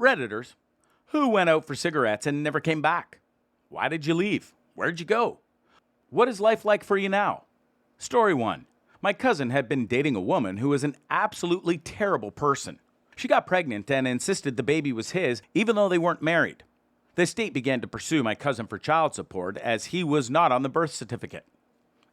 Redditors, who went out for cigarettes and never came back? Why did you leave? Where'd you go? What is life like for you now? Story 1. My cousin had been dating a woman who was an absolutely terrible person. She got pregnant and insisted the baby was his, even though they weren't married. The state began to pursue my cousin for child support, as he was not on the birth certificate.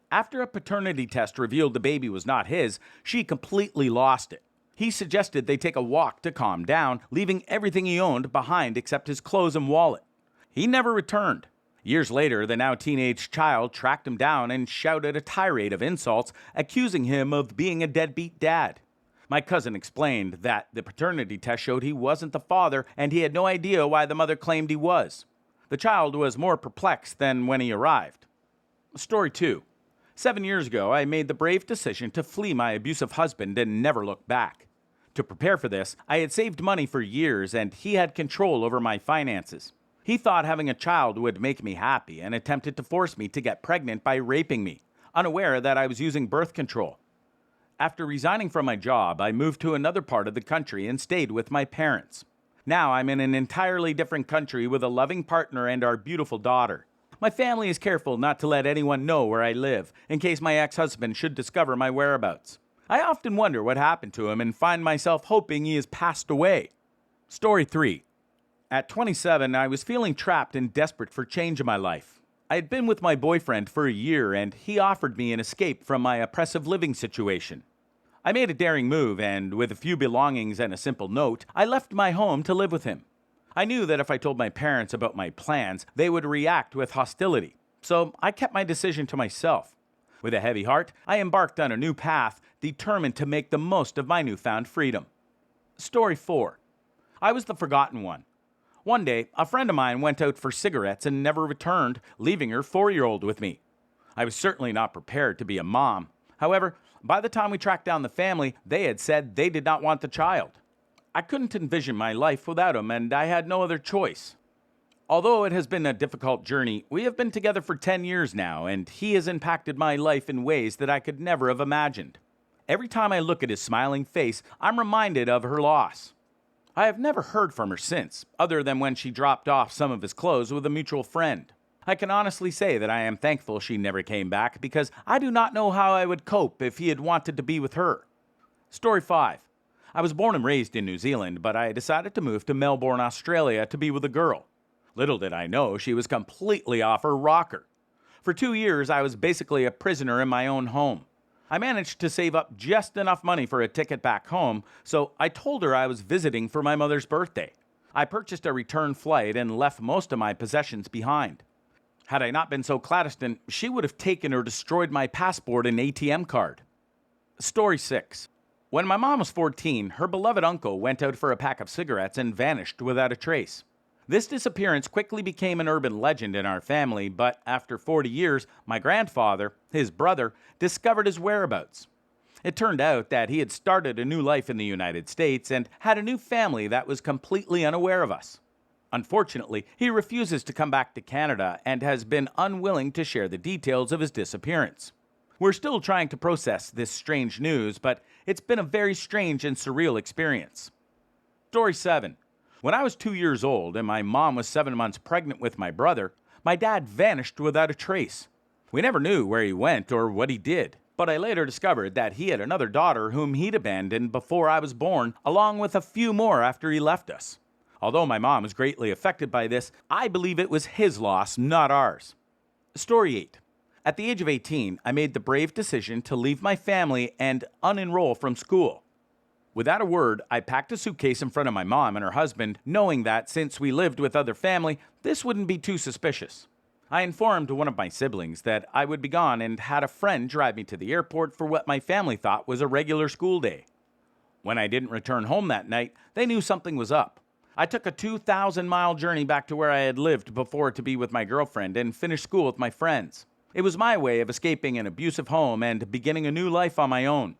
After a paternity test revealed the baby was not his, she completely lost it. He suggested they take a walk to calm down, leaving everything he owned behind except his clothes and wallet. He never returned. Years later, the now teenage child tracked him down and shouted a tirade of insults, accusing him of being a deadbeat dad. My cousin explained that the paternity test showed he wasn't the father, and he had no idea why the mother claimed he was. The child was more perplexed than when he arrived. Story 2. 7 years ago, I made the brave decision to flee my abusive husband and never look back. To prepare for this, I had saved money for years, and he had control over my finances. He thought having a child would make me happy and attempted to force me to get pregnant by raping me, unaware that I was using birth control. After resigning from my job, I moved to another part of the country and stayed with my parents. Now I'm in an entirely different country with a loving partner and our beautiful daughter. My family is careful not to let anyone know where I live, in case my ex-husband should discover my whereabouts. I often wonder what happened to him and find myself hoping he has passed away. Story 3. At 27, I was feeling trapped and desperate for change in my life. I had been with my boyfriend for a year, and he offered me an escape from my oppressive living situation. I made a daring move, and with a few belongings and a simple note, I left my home to live with him. I knew that if I told my parents about my plans, they would react with hostility, so I kept my decision to myself. With a heavy heart, I embarked on a new path, determined to make the most of my newfound freedom. Story 4. I was the forgotten one. One day, a friend of mine went out for cigarettes and never returned, leaving her 4-year-old with me. I was certainly not prepared to be a mom. However, by the time we tracked down the family, they had said they did not want the child. I couldn't envision my life without him, and I had no other choice. Although it has been a difficult journey, we have been together for 10 years now, and he has impacted my life in ways that I could never have imagined. Every time I look at his smiling face, I'm reminded of her loss. I have never heard from her since, other than when she dropped off some of his clothes with a mutual friend. I can honestly say that I am thankful she never came back, because I do not know how I would cope if he had wanted to be with her. Story 5. I was born and raised in New Zealand, but I decided to move to Melbourne, Australia to be with a girl. Little did I know she was completely off her rocker. For 2 years, I was basically a prisoner in my own home. I managed to save up just enough money for a ticket back home, so I told her I was visiting for my mother's birthday. I purchased a return flight and left most of my possessions behind. Had I not been so clandestine, she would have taken or destroyed my passport and ATM card. Story 6. When my mom was 14, her beloved uncle went out for a pack of cigarettes and vanished without a trace. This disappearance quickly became an urban legend in our family, but after 40 years, my grandfather, his brother, discovered his whereabouts. It turned out that he had started a new life in the United States and had a new family that was completely unaware of us. Unfortunately, he refuses to come back to Canada and has been unwilling to share the details of his disappearance. We're still trying to process this strange news, but it's been a very strange and surreal experience. Story 7. When I was 2 years old and my mom was 7 months pregnant with my brother, my dad vanished without a trace. We never knew where he went or what he did, but I later discovered that he had another daughter whom he'd abandoned before I was born, along with a few more after he left us. Although my mom was greatly affected by this, I believe it was his loss, not ours. Story 8. At the age of 18, I made the brave decision to leave my family and unenroll from school. Without a word, I packed a suitcase in front of my mom and her husband, knowing that since we lived with other family, this wouldn't be too suspicious. I informed one of my siblings that I would be gone and had a friend drive me to the airport for what my family thought was a regular school day. When I didn't return home that night, they knew something was up. I took a 2,000-mile journey back to where I had lived before to be with my girlfriend and finish school with my friends. It was my way of escaping an abusive home and beginning a new life on my own.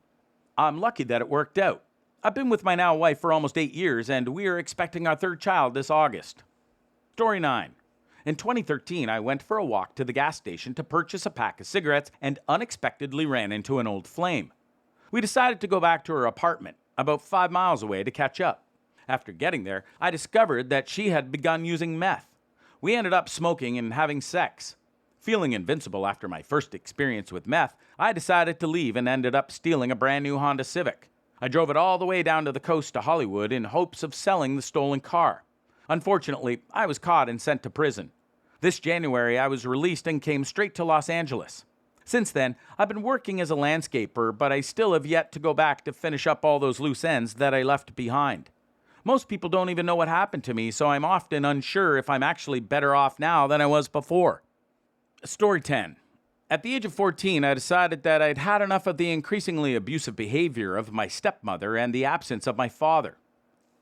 I'm lucky that it worked out. I've been with my now wife for almost 8 years, and we are expecting our 3rd child this August. Story 9. In 2013, I went for a walk to the gas station to purchase a pack of cigarettes and unexpectedly ran into an old flame. We decided to go back to her apartment, about 5 miles away, to catch up. After getting there, I discovered that she had begun using meth. We ended up smoking and having sex. Feeling invincible after my first experience with meth, I decided to leave and ended up stealing a brand new Honda Civic. I drove it all the way down to the coast to Hollywood in hopes of selling the stolen car. Unfortunately, I was caught and sent to prison. This January, I was released and came straight to Los Angeles. Since then, I've been working as a landscaper, but I still have yet to go back to finish up all those loose ends that I left behind. Most people don't even know what happened to me, so I'm often unsure if I'm actually better off now than I was before. Story 10. At the age of 14, I decided that I'd had enough of the increasingly abusive behavior of my stepmother and the absence of my father.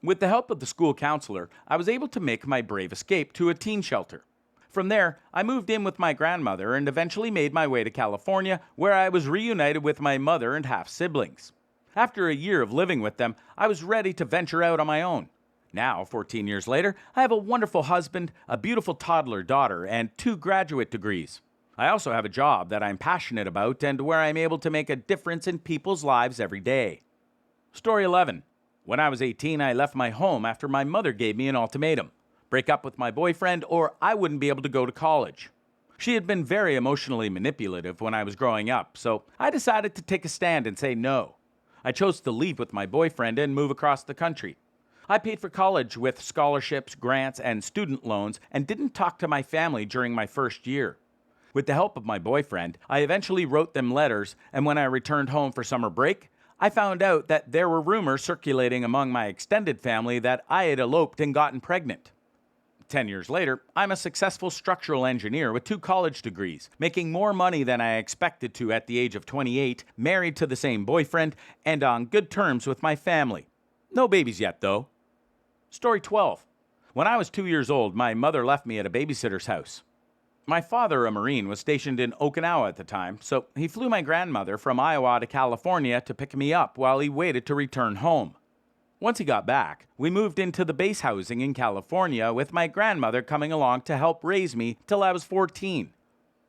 With the help of the school counselor, I was able to make my brave escape to a teen shelter. From there, I moved in with my grandmother and eventually made my way to California, where I was reunited with my mother and half-siblings. After a year of living with them, I was ready to venture out on my own. Now, 14 years later, I have a wonderful husband, a beautiful toddler daughter, and 2 graduate degrees. I also have a job that I'm passionate about and where I'm able to make a difference in people's lives every day. Story 11. When I was 18, I left my home after my mother gave me an ultimatum. Break up with my boyfriend or I wouldn't be able to go to college. She had been very emotionally manipulative when I was growing up, so I decided to take a stand and say no. I chose to leave with my boyfriend and move across the country. I paid for college with scholarships, grants, and student loans and didn't talk to my family during my first year. With the help of my boyfriend, I eventually wrote them letters, and when I returned home for summer break, I found out that there were rumors circulating among my extended family that I had eloped and gotten pregnant. 10 years later, I'm a successful structural engineer with 2 college degrees, making more money than I expected to at the age of 28, married to the same boyfriend, and on good terms with my family. No babies yet, though. Story 12. When I was 2 years old, my mother left me at a babysitter's house. My father, a Marine, was stationed in Okinawa at the time, so he flew my grandmother from Iowa to California to pick me up while he waited to return home. Once he got back, we moved into the base housing in California with my grandmother coming along to help raise me till I was 14.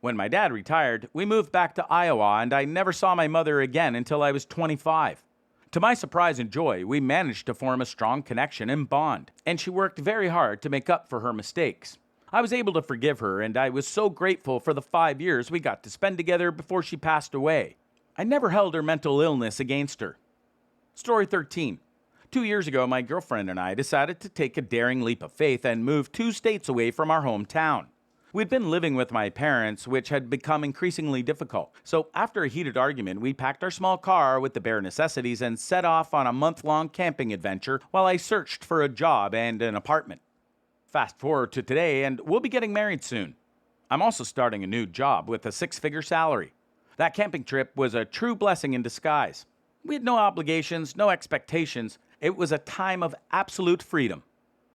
When my dad retired, we moved back to Iowa and I never saw my mother again until I was 25. To my surprise and joy, we managed to form a strong connection and bond, and she worked very hard to make up for her mistakes. I was able to forgive her, and I was so grateful for the 5 years we got to spend together before she passed away. I never held her mental illness against her. Story 13. 2 years ago, my girlfriend and I decided to take a daring leap of faith and move 2 states away from our hometown. We'd been living with my parents, which had become increasingly difficult. So after a heated argument, we packed our small car with the bare necessities and set off on a month-long camping adventure while I searched for a job and an apartment. Fast forward to today, and we'll be getting married soon. I'm also starting a new job with a 6-figure salary. That camping trip was a true blessing in disguise. We had no obligations, no expectations. It was a time of absolute freedom.